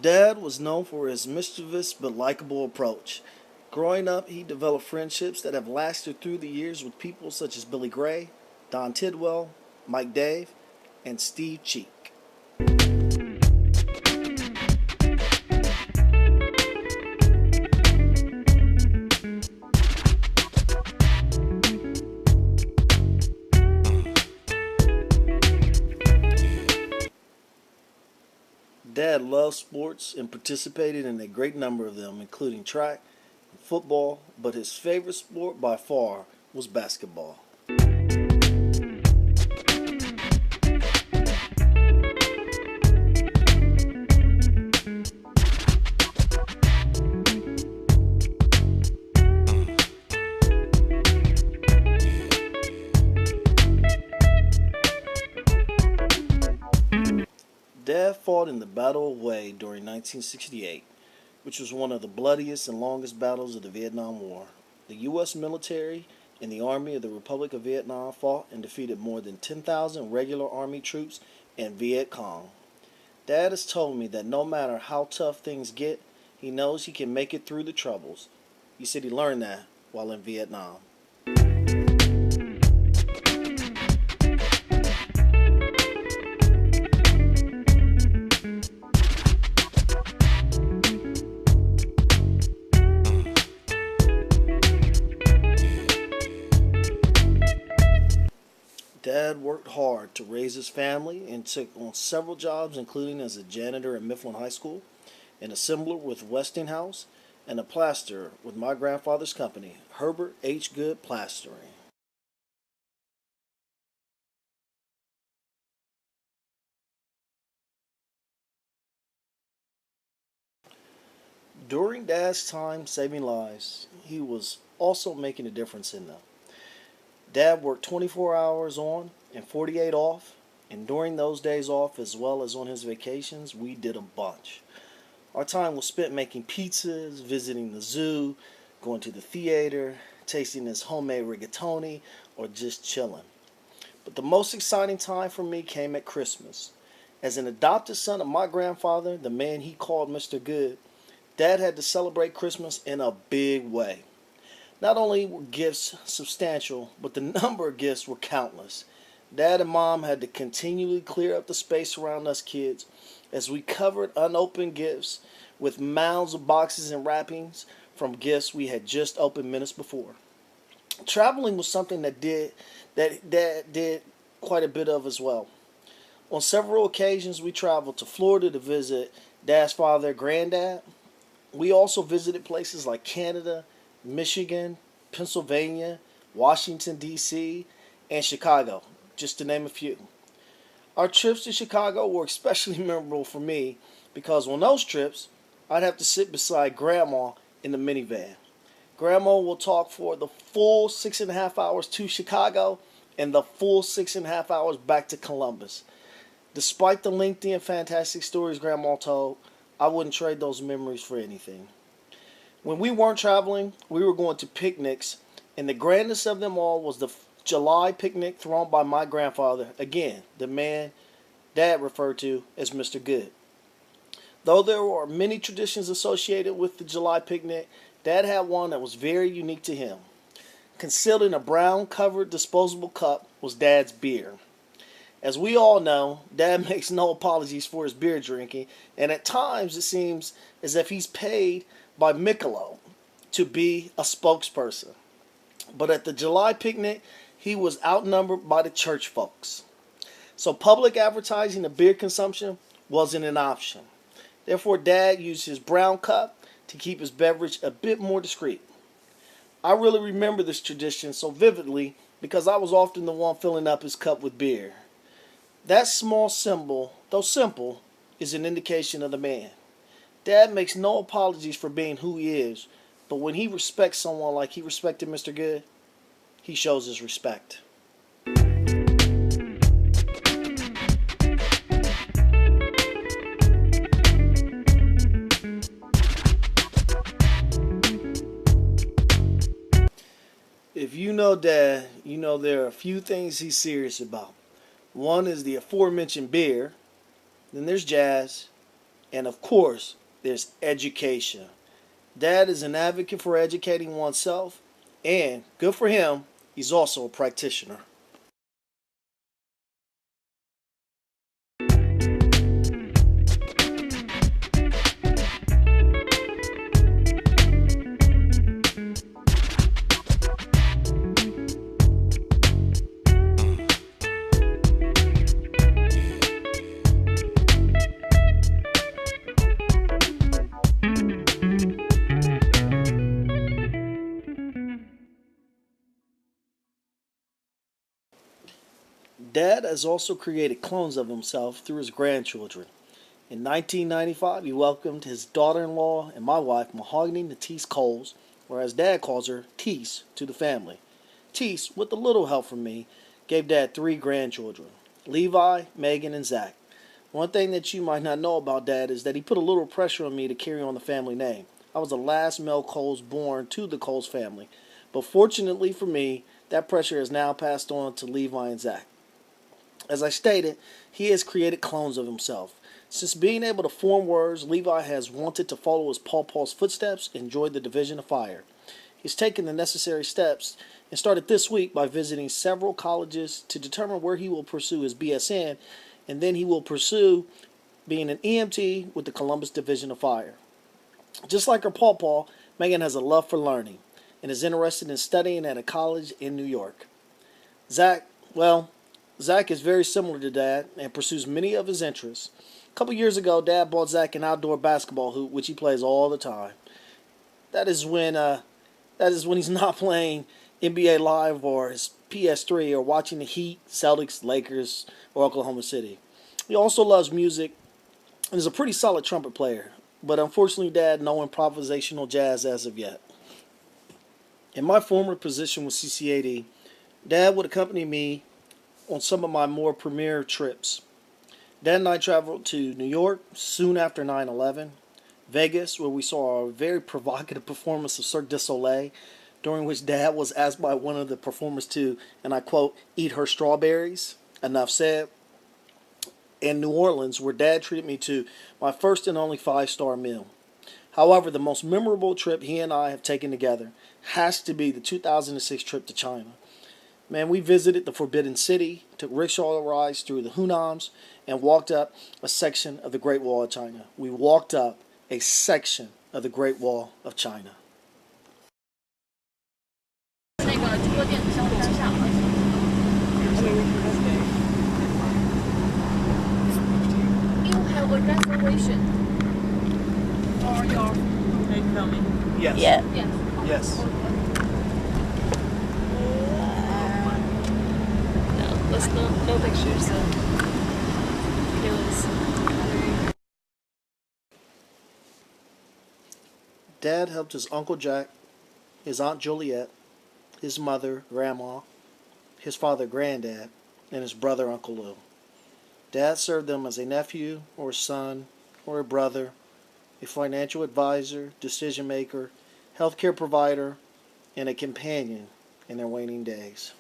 Dad was known for his mischievous but likable approach. Growing up, he developed friendships that have lasted through the years with people such as Billy Gray, Don Tidwell, Mike Dave, and Steve Cheek. Dad loved sports and participated in a great number of them, including track and football, but his favorite sport by far was basketball. Dad fought in the Battle of Hue during 1968, which was one of the bloodiest and longest battles of the Vietnam War. The U.S. military and the Army of the Republic of Vietnam fought and defeated more than 10,000 regular Army troops and Viet Cong. Dad has told me that no matter how tough things get, he knows he can make it through the troubles. He said he learned that while in Vietnam. Dad worked hard to raise his family and took on several jobs, including as a janitor at Mifflin High School, an assembler with Westinghouse, and a plasterer with my grandfather's company, Herbert H. Good Plastering. During Dad's time saving lives, he was also making a difference in them. Dad worked 24 hours on and 48 off, and during those days off, as well as on his vacations, we did a bunch. Our time was spent making pizzas, visiting the zoo, going to the theater, tasting his homemade rigatoni, or just chilling. But the most exciting time for me came at Christmas. As an adopted son of my grandfather, the man he called Mr. Good, Dad had to celebrate Christmas in a big way. Not only were gifts substantial, but the number of gifts were countless. Dad and Mom had to continually clear up the space around us kids as we covered unopened gifts with mounds of boxes and wrappings from gifts we had just opened minutes before. Traveling was something that Dad did quite a bit of as well. On several occasions, we traveled to Florida to visit Dad's father, Granddad. We also visited places like Canada, Michigan, Pennsylvania, Washington, D.C., and Chicago, just to name a few. Our trips to Chicago were especially memorable for me because on those trips, I'd have to sit beside Grandma in the minivan. Grandma will talk for the full 6.5 hours to Chicago and the full 6.5 hours back to Columbus. Despite the lengthy and fantastic stories Grandma told, I wouldn't trade those memories for anything. When we weren't traveling, we were going to picnics, and the grandest of them all was the July picnic thrown by my grandfather, again, the man Dad referred to as Mr. Good. Though there were many traditions associated with the July picnic, Dad had one that was very unique to him. Concealed in a brown covered disposable cup was Dad's beer. As we all know, Dad makes no apologies for his beer drinking, and at times it seems as if he's paid by Michelob to be a spokesperson. But at the July picnic, he was outnumbered by the church folks. So public advertising of beer consumption wasn't an option. Therefore, Dad used his brown cup to keep his beverage a bit more discreet. I really remember this tradition so vividly because I was often the one filling up his cup with beer. That small symbol, though simple, is an indication of the man. Dad makes no apologies for being who he is, but when he respects someone like he respected Mr. Good, he shows his respect. If you know Dad, you know there are a few things he's serious about. One is the aforementioned beer, then there's jazz, And of course, there's education. Dad is an advocate for educating oneself, and good for him, he's also a practitioner. Dad has also created clones of himself through his grandchildren. In 1995, he welcomed his daughter in law and my wife, Mahogany Natisse Coles, or as Dad calls her, Tease, to the family. Tease, with a little help from me, gave Dad three grandchildren: Levi, Megan, and Zach. One thing that you might not know about Dad is that he put a little pressure on me to carry on the family name. I was the last male Coles born to the Coles family, but fortunately for me, that pressure has now passed on to Levi and Zach. As I stated, he has created clones of himself. Since being able to form words, Levi has wanted to follow his Paul's footsteps and join the Division of Fire. He's taken the necessary steps and started this week by visiting several colleges to determine where he will pursue his BSN, and then he will pursue being an EMT with the Columbus Division of Fire. Just like her Paul, Megan has a love for learning and is interested in studying at a college in New York. Zach, well, Zach is very similar to Dad and pursues many of his interests. A couple years ago, Dad bought Zach an outdoor basketball hoop, which he plays all the time. That is when he's not playing NBA Live or his PS3 or watching the Heat, Celtics, Lakers, or Oklahoma City. He also loves music and is a pretty solid trumpet player, but unfortunately, Dad, no improvisational jazz as of yet. In my former position with CCAD, Dad would accompany me on some of my more premier trips. Dad and I traveled to New York soon after 9/11, Vegas, where we saw a very provocative performance of Cirque du Soleil, during which Dad was asked by one of the performers to, and I quote, eat her strawberries. Enough said. And New Orleans, where Dad treated me to my first and only five-star meal. However, the most memorable trip he and I have taken together has to be the 2006 trip to China. Man, we visited the Forbidden City, took rickshaw rides through the Hunams, and walked up a section of the Great Wall of China. We walked up a section of the Great Wall of China. You have a reservation for your... Are you filming? Yes. Yes. Yes. No, let's no pictures. So Dad helped his Uncle Jack, his Aunt Juliet, his mother, Grandma, his father, Granddad, and his brother, Uncle Lou. Dad served them as a nephew or a son or a brother, a financial advisor, decision maker, healthcare provider, and a companion in their waning days.